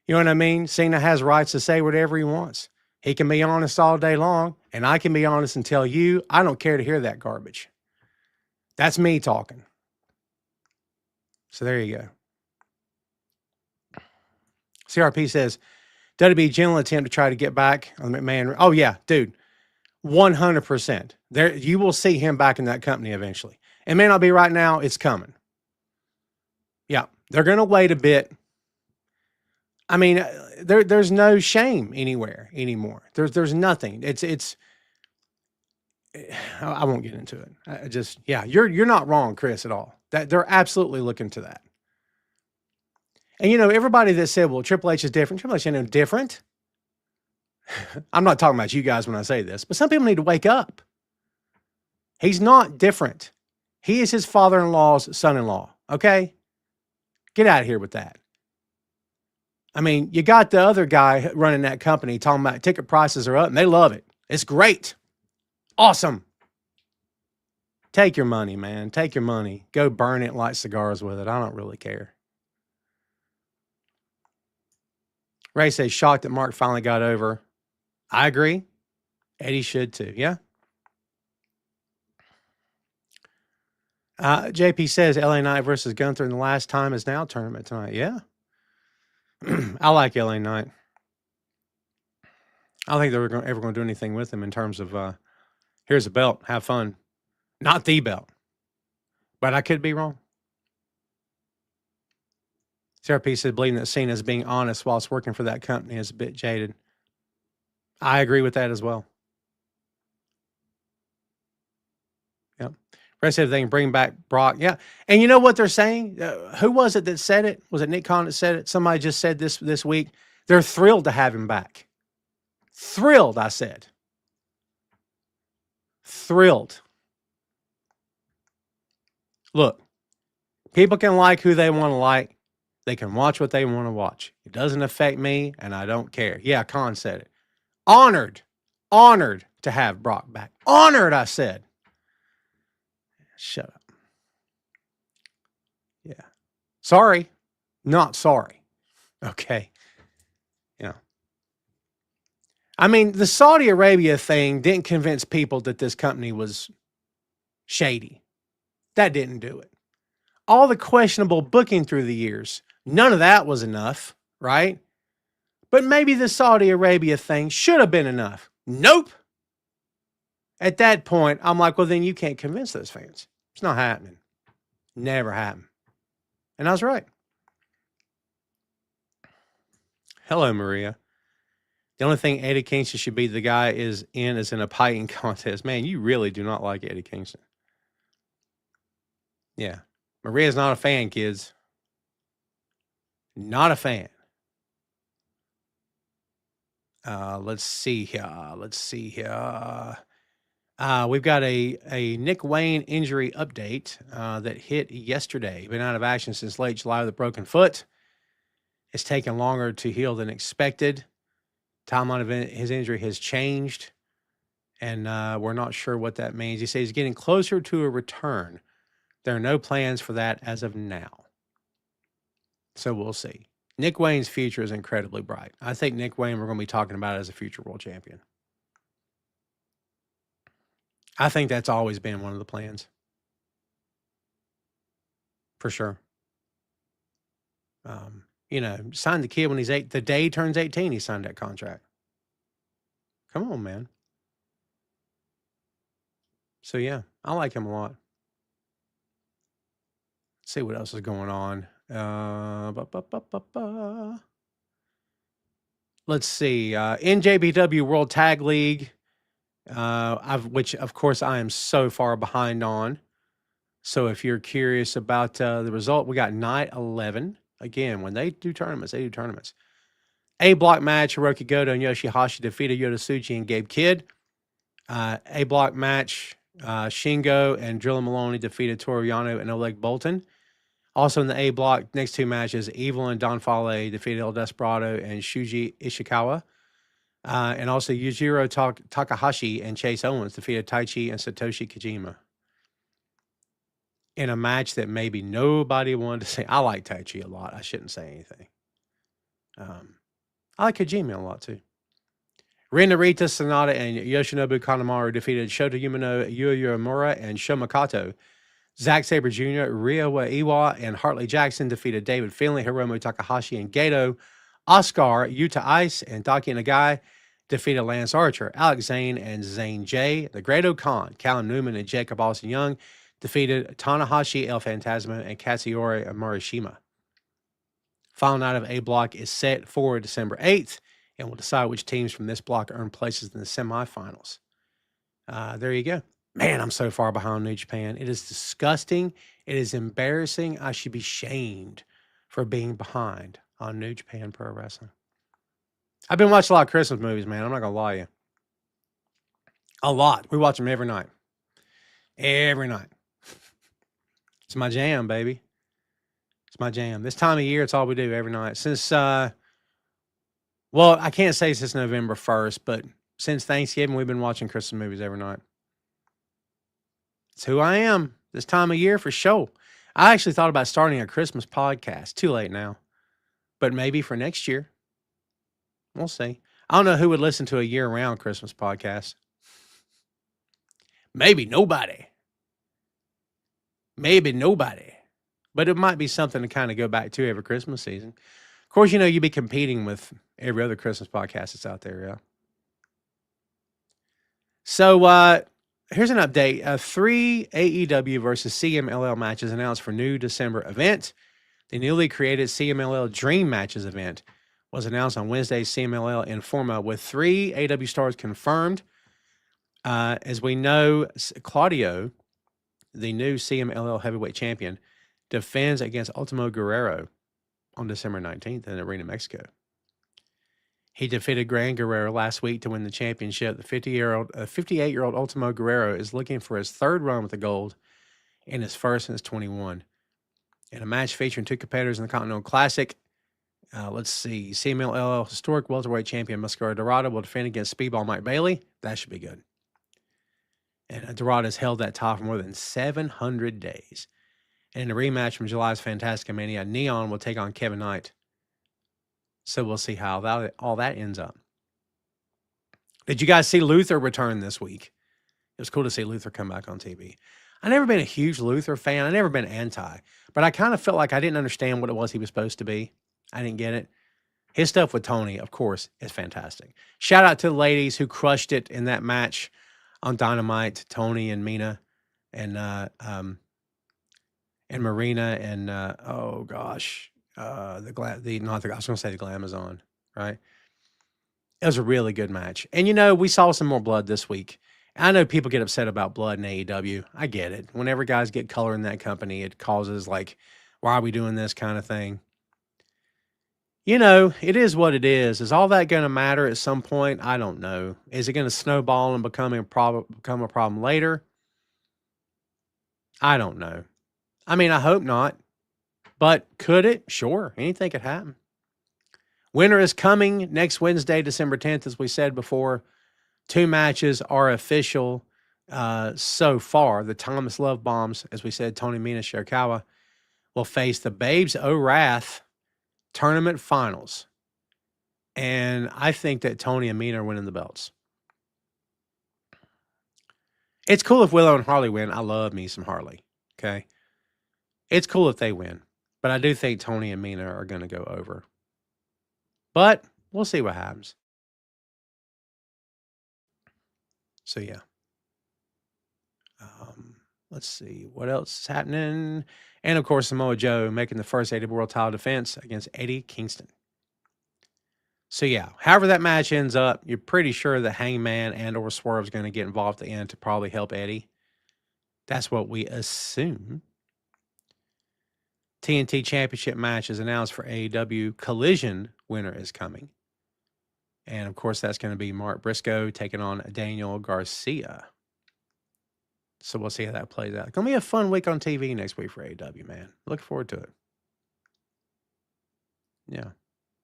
You know what I mean? Cena has rights to say whatever he wants. He can be honest all day long, and I can be honest and tell you, I don't care to hear that garbage. That's me talking. So there you go. CRP says, WB general attempt to try to get back on the McMahon. Oh, yeah, dude. 100%. There, you will see him back in that company eventually. It may not be right now. It's coming. Yeah, they're going to wait a bit. I mean, there's no shame anywhere anymore. There's nothing. It's. I won't get into it. I just, yeah, you're not wrong, Chris, at all. That they're absolutely looking to that. And you know, everybody that said, "Well, Triple H is different," Triple H ain't no different. I'm not talking about you guys when I say this, but some people need to wake up. He's not different. He is his father-in-law's son-in-law. Okay, get out of here with that. I mean, you got the other guy running that company talking about ticket prices are up, and they love it. It's great. Awesome. Take your money, man. Take your money. Go burn it, light cigars with it. I don't really care. Ray says, shocked that Mark finally got over. I agree. Eddie should too. Yeah. JP says, LA Knight versus Gunther in the last time is now tournament tonight. Yeah. I like LA Knight. I don't think they were ever going to do anything with him in terms of, here's a belt, have fun. Not the belt. But I could be wrong. CRP said, believing that Cena's being honest whilst working for that company is a bit jaded. I agree with that as well. Yep. Rest said they can bring back Brock. Yeah. And you know what they're saying? Who was it that said it? Was it Nick Khan that said it? Somebody just said this week. They're thrilled to have him back. Thrilled, I said. Thrilled. Look, people can like who they want to like. They can watch what they want to watch. It doesn't affect me, and I don't care. Yeah, Khan said it. Honored to have Brock back. Honored, I said. Shut up. Yeah. Sorry, not sorry. Okay. Yeah. I mean, the Saudi Arabia thing didn't convince people that this company was shady. That didn't do it. All the questionable booking through the years, none of that was enough, right? But maybe the Saudi Arabia thing should have been enough. Nope. At that point, I'm like, well, then you can't convince those fans. It's not happening. Never happened. And I was right. Hello, Maria. The only thing Eddie Kingston should be the guy is in a pieing contest. Man, you really do not like Eddie Kingston. Yeah. Maria's not a fan, kids. Not a fan. Let's see here. We've got a Nick Wayne injury update that hit yesterday. Been out of action since late July with a broken foot. It's taken longer to heal than expected. Timeline of his injury has changed, and we're not sure what that means. He says he's getting closer to a return. There are no plans for that as of now. So we'll see. Nick Wayne's future is incredibly bright. I think Nick Wayne we're going to be talking about as a future world champion. I think that's always been one of the plans. For sure. You know, signed the kid when he's 8. The day he turns 18, he signed that contract. Come on, man. So, yeah, I like him a lot. Let's see what else is going on. Let's see. NJPW World Tag League, which, of course, I am so far behind on. So if you're curious about the result, we got night 11. Again, when they do tournaments, they do tournaments. A block match, Hiroki Goto and Yoshihashi defeated Yota Tsuji and Gabe Kidd. A block match, Shingo and Drilla Maloney defeated Toru Yano and Oleg Boltin. Also in the A block, next two matches, Evil and Don Fale defeated El Desperado and Shuji Ishikawa. And also Yujiro Takahashi and Chase Owens defeated Taichi and Satoshi Kojima. In a match that maybe nobody wanted to see. I like Taichi a lot. I shouldn't say anything. I like Kojima a lot too. Rin Narita, Sonata, and Yoshinobu Kanemaru defeated Shota Umino, Yuya Uemura, and Sho Makato. Zack Sabre Jr., Ryowa Iwa, and Hartley Jackson defeated David Finlay, Hiromu Takahashi, and Gato. Oscar, Yuta Ice, and Daki Nagai defeated Lance Archer. Alex Zane and Zane J. The Great O'Khan, Callum Newman, and Jacob Austin Young defeated Tanahashi, El Phantasmo, and Katsuyori Morishima. Final night of A block is set for December 8th, and we'll decide which teams from this block earn places in the semifinals. There you go. Man, I'm so far behind New Japan. It is disgusting. It is embarrassing. I should be shamed for being behind on New Japan Pro Wrestling. I've been watching a lot of Christmas movies, man. I'm not going to lie to you. A lot. We watch them every night. Every night. It's my jam, baby. It's my jam. This time of year, it's all we do every night. Since, well, I can't say since November 1st, but since Thanksgiving, we've been watching Christmas movies every night. It's who I am this time of year for sure. I actually thought about starting a Christmas podcast. Too late now. But maybe for next year. We'll see. I don't know who would listen to a year-round Christmas podcast. Maybe nobody. Maybe nobody. But it might be something to kind of go back to every Christmas season. Of course, you know, you'd be competing with every other Christmas podcast that's out there, yeah. So, here's an update. 3 AEW versus CMLL matches announced for new December event. The newly created CMLL Dream Matches event was announced on Wednesday's CMLL Informa with 3 AEW stars confirmed. As we know, Claudio, the new CMLL heavyweight champion, defends against Ultimo Guerrero on December 19th in Arena, Mexico. He defeated Gran Guerrero last week to win the championship. The 58-year-old Ultimo Guerrero is looking for his third run with the gold and his first since 21. In a match featuring 2 competitors in the Continental Classic, let's see, CMLL historic welterweight champion Mascara Dorada will defend against Speedball Mike Bailey. That should be good. And Dorada has held that title for more than 700 days. And in a rematch from July's Fantastica Mania, Neon will take on Kevin Knight. So we'll see how all that ends up. Did you guys see Luther return this week? It was cool to see Luther come back on TV. I've never been a huge Luther fan. I've never been anti. But I kind of felt like I didn't understand what it was he was supposed to be. I didn't get it. His stuff with Tony, of course, is fantastic. Shout out to the ladies who crushed it in that match on Dynamite. Tony and Mina and Marina and oh gosh, I was going to say the Glamazon, right? It was a really good match. And you know, we saw some more blood this week. I know people get upset about blood in AEW. I get it. Whenever guys get color in that company, it causes like, why are we doing this kind of thing? You know, it is what it is. Is all that going to matter at some point? I don't know. Is it going to snowball and become a problem later? I don't know. I mean, I hope not. But could it? Sure. Anything could happen. Winter is coming next Wednesday, December 10th, as we said before. 2 matches are official so far. The Thomas Love Bombs, as we said, Tony Mina Shirakawa, will face the Babes O' Wrath tournament finals. And I think that Tony and Mina are winning the belts. It's cool if Willow and Harley win. I love me some Harley. Okay. It's cool if they win. But I do think Tony and Mina are going to go over. But we'll see what happens. So, yeah. Let's see. What else is happening? And, of course, Samoa Joe making the first AEW World title defense against Eddie Kingston. So, yeah. However that match ends up, you're pretty sure that Hangman and or Swerve is going to get involved at the end to probably help Eddie. That's what we assume. TNT Championship match is announced for AEW. Collision winner is coming. And, of course, that's going to be Mark Briscoe taking on Daniel Garcia. So we'll see how that plays out. It's going to be a fun week on TV next week for AEW, man. Looking forward to it. Yeah.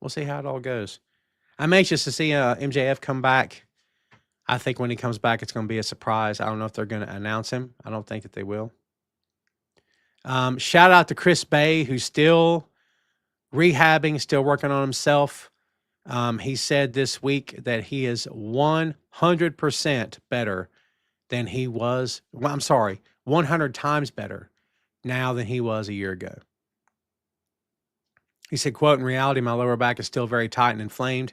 We'll see how it all goes. I'm anxious to see MJF come back. I think when he comes back, it's going to be a surprise. I don't know if they're going to announce him. I don't think that they will. Shout out to Chris Bay, who's still rehabbing, still working on himself. He said this week that he is 100% better than he was. Well, I'm sorry, 100 times better now than he was a year ago. He said, quote, in reality, my lower back is still very tight and inflamed.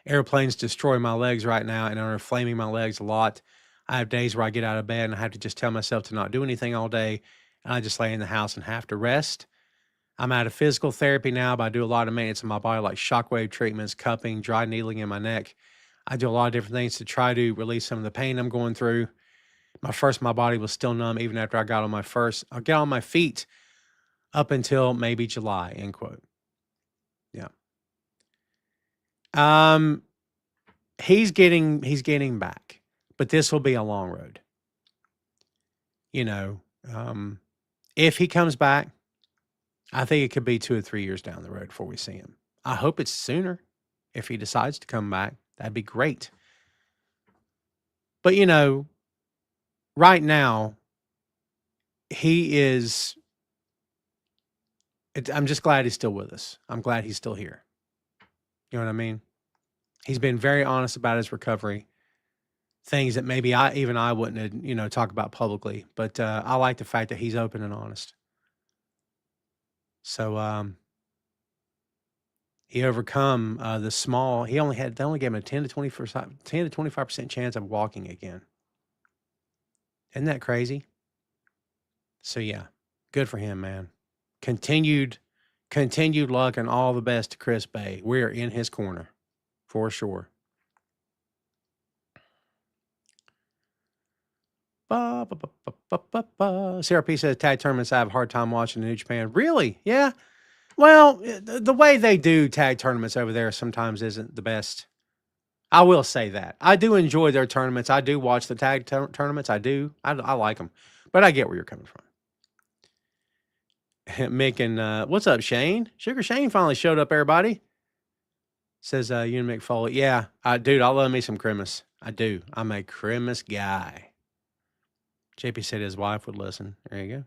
Airplanes destroy my legs right now and are inflaming my legs a lot. I have days where I get out of bed and I have to just tell myself to not do anything all day. And I just lay in the house and have to rest. I'm out of physical therapy now, but I do a lot of maintenance in my body, like shockwave treatments, cupping, dry needling in my neck. I do a lot of different things to try to release some of the pain I'm going through. My body was still numb even after I got on my feet up until maybe July, end quote. Yeah. He's getting back, but this will be a long road. If he comes back, I think it could be 2 or 3 years down the road before we see him. I hope it's sooner. If he decides to come back, that'd be great. But, right now, I'm just glad he's still with us. I'm glad he's still here. You know what I mean? He's been very honest about his recovery. Things that maybe I wouldn't, talk about publicly. But I like the fact that he's open and honest. So he overcome the small. They only gave him a 10 to 25% chance of walking again. Isn't that crazy? So yeah, good for him, man. Continued luck and all the best to Chris Bay. We're in his corner for sure. CRP says tag tournaments I have a hard time watching in New Japan. Really? Yeah. Well, the way they do tag tournaments over there sometimes isn't the best. I will say that. I do enjoy their tournaments. I do watch the tag tournaments. I do. I like them. But I get where you're coming from. Mick and what's up, Shane? Sugar Shane finally showed up, everybody. Says Ewan McFoley. Yeah, dude, I love me some Christmas. I do. I'm a Christmas guy. JP said his wife would listen. There you go.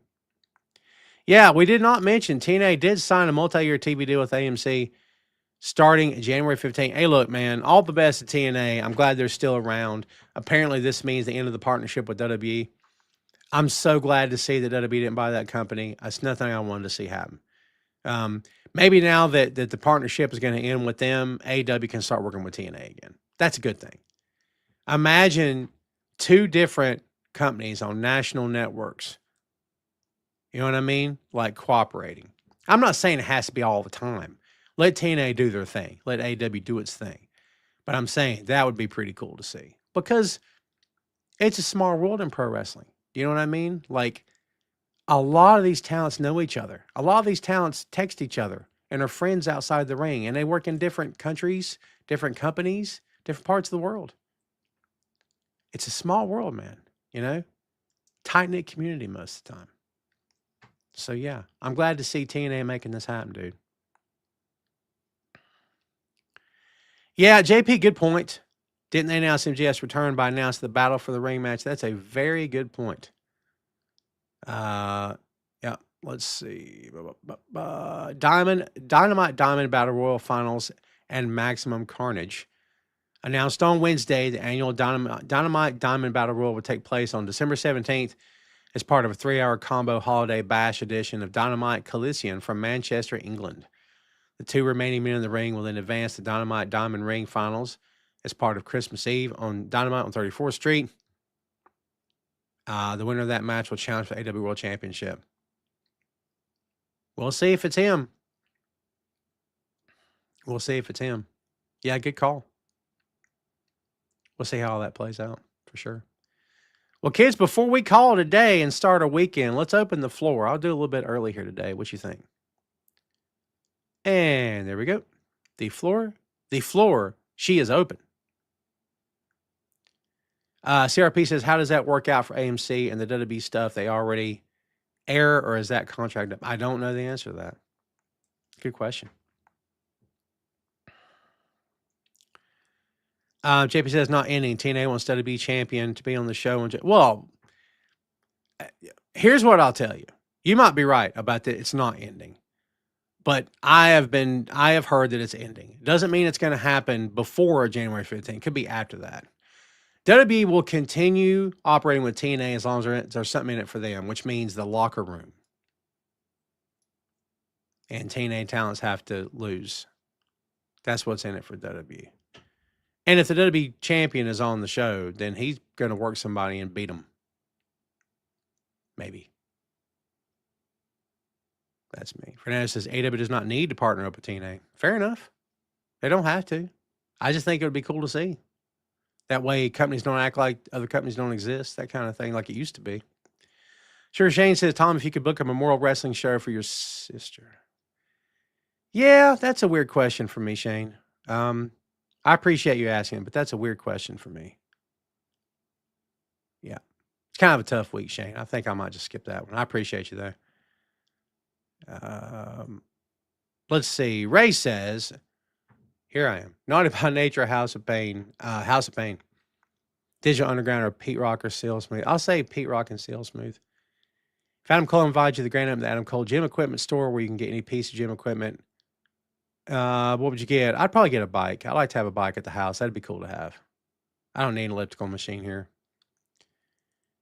Yeah, we did not mention TNA did sign a multi-year TV deal with AMC starting January 15th. Hey, look, man, all the best to TNA. I'm glad they're still around. Apparently, this means the end of the partnership with WWE. I'm so glad to see that WWE didn't buy that company. That's nothing I wanted to see happen. Maybe now that the partnership is going to end with them, AEW can start working with TNA again. That's a good thing. Imagine 2 different companies on national networks. You know what I mean? Like cooperating. I'm not saying it has to be all the time. Let TNA do their thing. Let AEW do its thing. But I'm saying that would be pretty cool to see. Because it's a small world in pro wrestling. Do you know what I mean? Like, a lot of these talents know each other. A lot of these talents text each other and are friends outside the ring. And they work in different countries, different companies, different parts of the world. It's a small world, man. Tight-knit community most of the time. So, yeah, I'm glad to see TNA making this happen, dude. Yeah, JP, good point. Didn't they announce MJF's return by announcing the battle for the ring match? That's a very good point. Yeah, let's see. Dynamite Diamond Battle Royal Finals and Maximum Carnage. Announced on Wednesday, the annual Dynamite Diamond Battle Royal will take place on December 17th as part of a 3-hour combo holiday bash edition of Dynamite Coliseum from Manchester, England. The 2 remaining men in the ring will then advance to Dynamite Diamond Ring Finals as part of Christmas Eve on Dynamite on 34th Street. The winner of that match will challenge for the AEW World Championship. We'll see if it's him. Yeah, good call. We'll see how all that plays out for sure. Well, kids, before we call today and start our weekend, let's open the floor. I'll do a little bit early here today. What you think? And there we go. The floor She is open. CRP says, how does that work out for AMC and the WWE stuff? They already air, or is that contract up? I don't know the answer to that. Good question. JP says, not ending. TNA wants WWE champion to be on the show. Well, here's what I'll tell you. You might be right about that. It's not ending. But I have heard that it's ending. It doesn't mean it's going to happen before January 15th. It could be after that. WWE will continue operating with TNA as long as there's something in it for them, which means the locker room. And TNA talents have to lose. That's what's in it for WWE. And if the WWE champion is on the show, then he's going to work somebody and beat them. Maybe. That's me. Fernando says, AEW does not need to partner up with TNA. Fair enough. They don't have to. I just think it would be cool to see. That way companies don't act like other companies don't exist. That kind of thing, like it used to be. Sure, Shane says, Tom, if you could book a Memorial Wrestling show for your sister. Yeah, that's a weird question for me, Shane. I appreciate you asking, but that's a weird question for me. Yeah. It's kind of a tough week, Shane. I think I might just skip that one. I appreciate you, though. Let's see. Ray says, here I am. Naughty by Nature, House of Pain. House of Pain. Digital Underground or Pete Rock or Seal Smooth. I'll say Pete Rock and Seal Smooth. If Adam Cole invites you to the Grand Opening of the Adam Cole Gym Equipment Store where you can get any piece of gym equipment, what would you get? I'd probably get a bike. I like to have a bike at the house. That'd be cool to have. I don't need an elliptical machine here.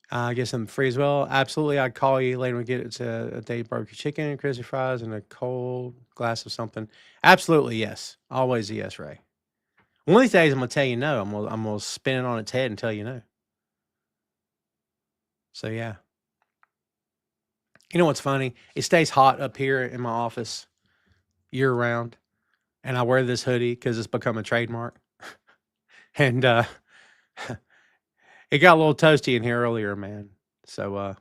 I get some free as well. Absolutely. I'd call you later. We get it to a Dave barbecue chicken, crispy fries, and a cold glass of something. Absolutely, yes. Always a yes, Ray. One of these days, I'm gonna tell you no. I'm gonna spin it on its head and tell you no. So yeah. You know what's funny? It stays hot up here in my office year round, and I wear this hoodie because it's become a trademark. And it got a little toasty in here earlier, man. So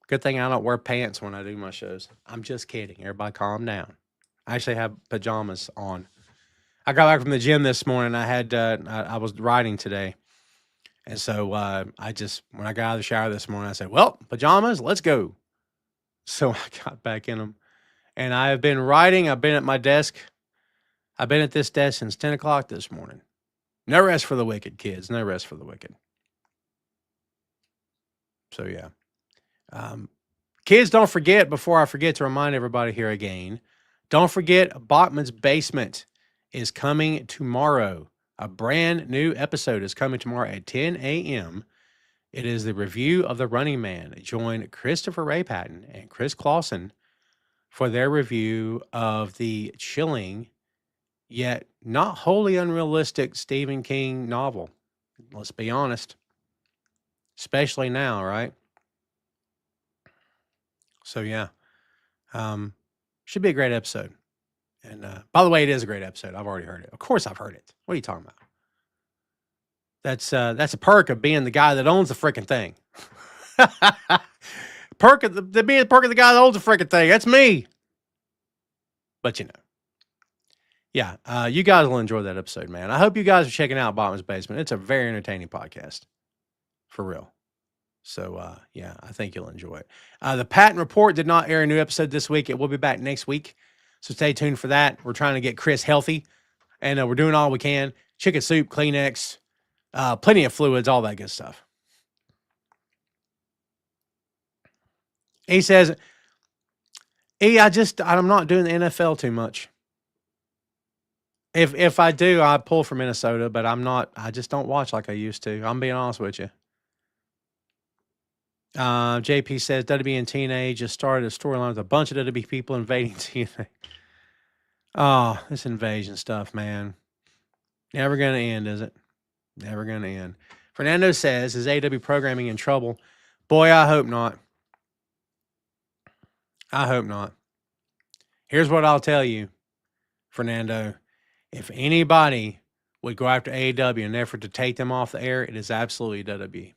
good thing I don't wear pants when I do my shows. I'm just kidding. Everybody calm down. I actually have pajamas on. I got back from the gym this morning. I was riding today. And so when I got out of the shower this morning, I said, well, pajamas, let's go. So I got back in them. And I've been riding. I've been at my desk. I've been at this desk since 10 o'clock this morning. No rest for the wicked, kids. No rest for the wicked. So, yeah. Kids, don't forget, before I forget to remind everybody here again, don't forget Bachman's Basement is coming tomorrow. A brand new episode is coming tomorrow at 10 a.m. It is the review of The Running Man. Join Christopher Ray Patton and Chris Clausen for their review of the chilling yet not wholly unrealistic Stephen King novel. Let's be honest. Especially now, right? So, yeah. Should be a great episode. And by the way, it is a great episode. I've already heard it. Of course I've heard it. What are you talking about? That's a perk of being the guy that owns the freaking thing. Perk of the being the perk of the guy that owns the freaking thing. That's me. But you know. Yeah, you guys will enjoy that episode, man. I hope you guys are checking out Bottom's Basement. It's a very entertaining podcast. For real. So, yeah, I think you'll enjoy it. The Patton Report did not air a new episode this week. It will be back next week. So stay tuned for that. We're trying to get Chris healthy, and we're doing all we can. Chicken soup, Kleenex, plenty of fluids, all that good stuff. He says, I'm not doing the NFL too much. If I do, I pull for Minnesota, but I just don't watch like I used to. I'm being honest with you. JP says WWE and TNA just started a storyline with a bunch of WWE people invading TNA. Oh, this invasion stuff, man. Never going to end, is it? Never going to end. Fernando says, is AEW programming in trouble? Boy, I hope not. I hope not. Here's what I'll tell you, Fernando. If anybody would go after AEW in an effort to take them off the air, it is absolutely WWE.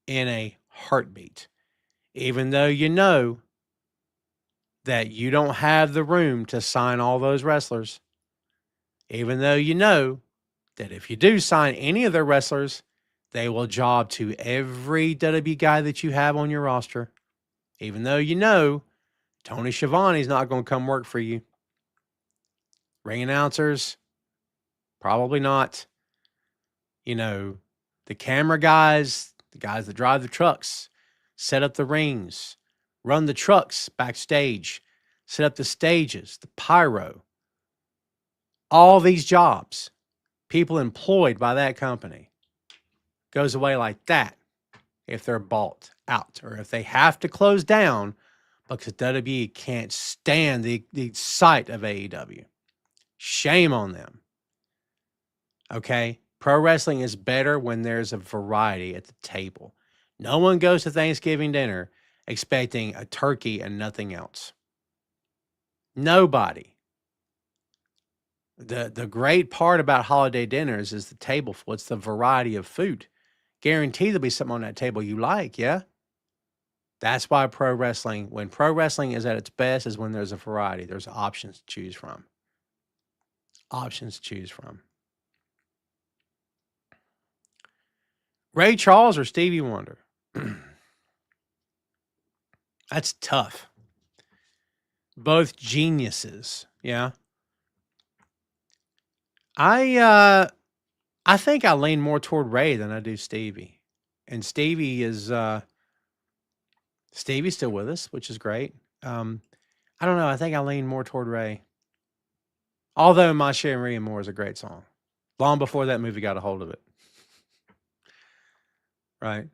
In a heartbeat. Even though you know that you don't have the room to sign all those wrestlers. Even though you know that if you do sign any of their wrestlers, they will job to every WWE guy that you have on your roster, even though you know Tony Schiavone's not going to come work for you. Ring announcers, probably not. You know, the camera guys, the guys that drive the trucks, set up the rings, run the trucks backstage, set up the stages, the pyro. All these jobs, people employed by that company, goes away like that if they're bought out or if they have to close down because WWE can't stand the sight of AEW. Shame on them. Okay? Pro wrestling is better when there's a variety at the table. No one goes to Thanksgiving dinner expecting a turkey and nothing else. Nobody. The great part about holiday dinners is the table full. It's the variety of food. Guaranteed there'll be something on that table you like, yeah? That's why when pro wrestling is at its best, is when there's a variety. There's options to choose from. Options to choose from. Ray Charles or Stevie Wonder? That's tough. Both geniuses, yeah? I think I lean more toward Ray than I do Stevie. And Stevie's still with us, which is great. I don't know. I think I lean more toward Ray. Although My Sharon Moore is a great song. Long before that movie got a hold of it. Right?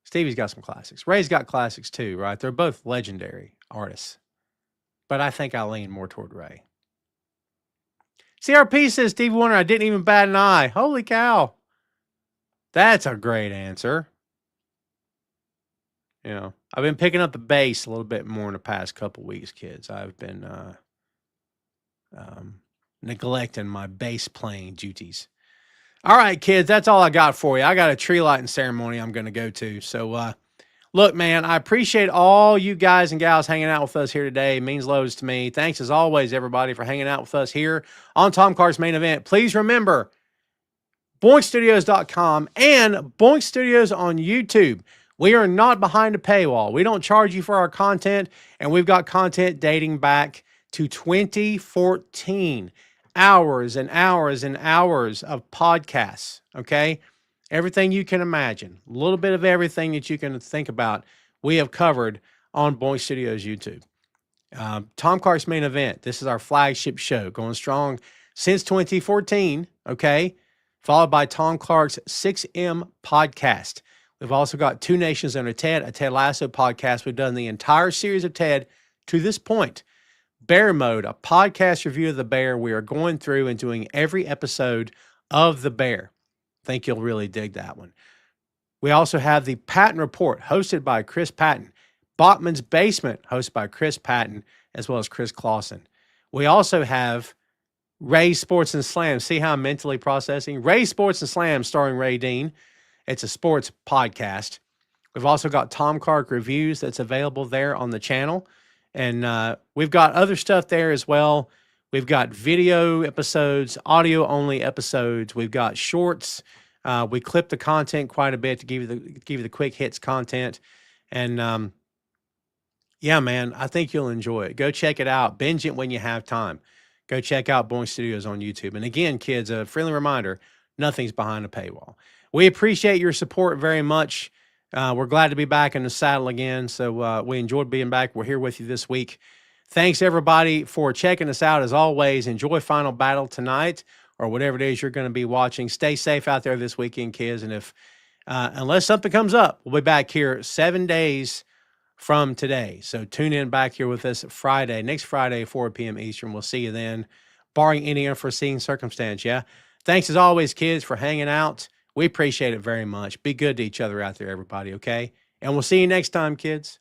Stevie's got some classics. Ray's got classics too, right? They're both legendary artists. But I think I lean more toward Ray. CRP says Stevie Wonder, I didn't even bat an eye. Holy cow. That's a great answer. You know, I've been picking up the bass a little bit more in the past couple weeks, kids. I've been neglecting my bass playing duties. All right, kids, that's all I got for you. I got a tree lighting ceremony I'm going to go to. So, look, man, I appreciate all you guys and gals hanging out with us here today. It means loads to me. Thanks, as always, everybody, for hanging out with us here on Tom Carr's Main Event. Please remember, BoinkStudios.com and Boink Studios on YouTube. We are not behind a paywall. We don't charge you for our content, and we've got content dating back to 2014. Hours and hours and hours of podcasts, okay? Everything you can imagine. A little bit of everything that you can think about, we have covered on Boink Studios YouTube. Tom Carr's Main Event. This is our flagship show, going strong since 2014, okay? Followed by Tom Clark's 6M podcast. We've also got Two Nations Under Ted, a Ted Lasso podcast. We've done the entire series of Ted to this point. Bear Mode, a podcast review of The Bear. We are going through and doing every episode of The Bear. I think you'll really dig that one. We also have the Patton Report, hosted by Chris Patton. Bachman's Basement, hosted by Chris Patton, as well as Chris Clausen. We also have Ray Sports and Slam. See how I'm mentally processing? Ray Sports and Slam, starring Ray Dean. It's a sports podcast. We've also got Tom Clark Reviews that's available there on the channel. And we've got other stuff there as well. We've got video episodes, audio-only episodes. We've got shorts. We clip the content quite a bit to give you the quick hits content. And yeah, man, I think you'll enjoy it. Go check it out. Binge it when you have time. Go check out Boink Studios on YouTube. And again, kids, a friendly reminder, nothing's behind a paywall. We appreciate your support very much. We're glad to be back in the saddle again. So we enjoyed being back. We're here with you this week. Thanks, everybody, for checking us out. As always, enjoy Final Battle tonight or whatever it is you're going to be watching. Stay safe out there this weekend, kids. And if unless something comes up, we'll be back here 7 days from today. So tune in back here with us Friday, next Friday, 4 p.m. Eastern. We'll see you then, barring any unforeseen circumstance, yeah? Thanks, as always, kids, for hanging out. We appreciate it very much. Be good to each other out there, everybody, okay? And we'll see you next time, kids.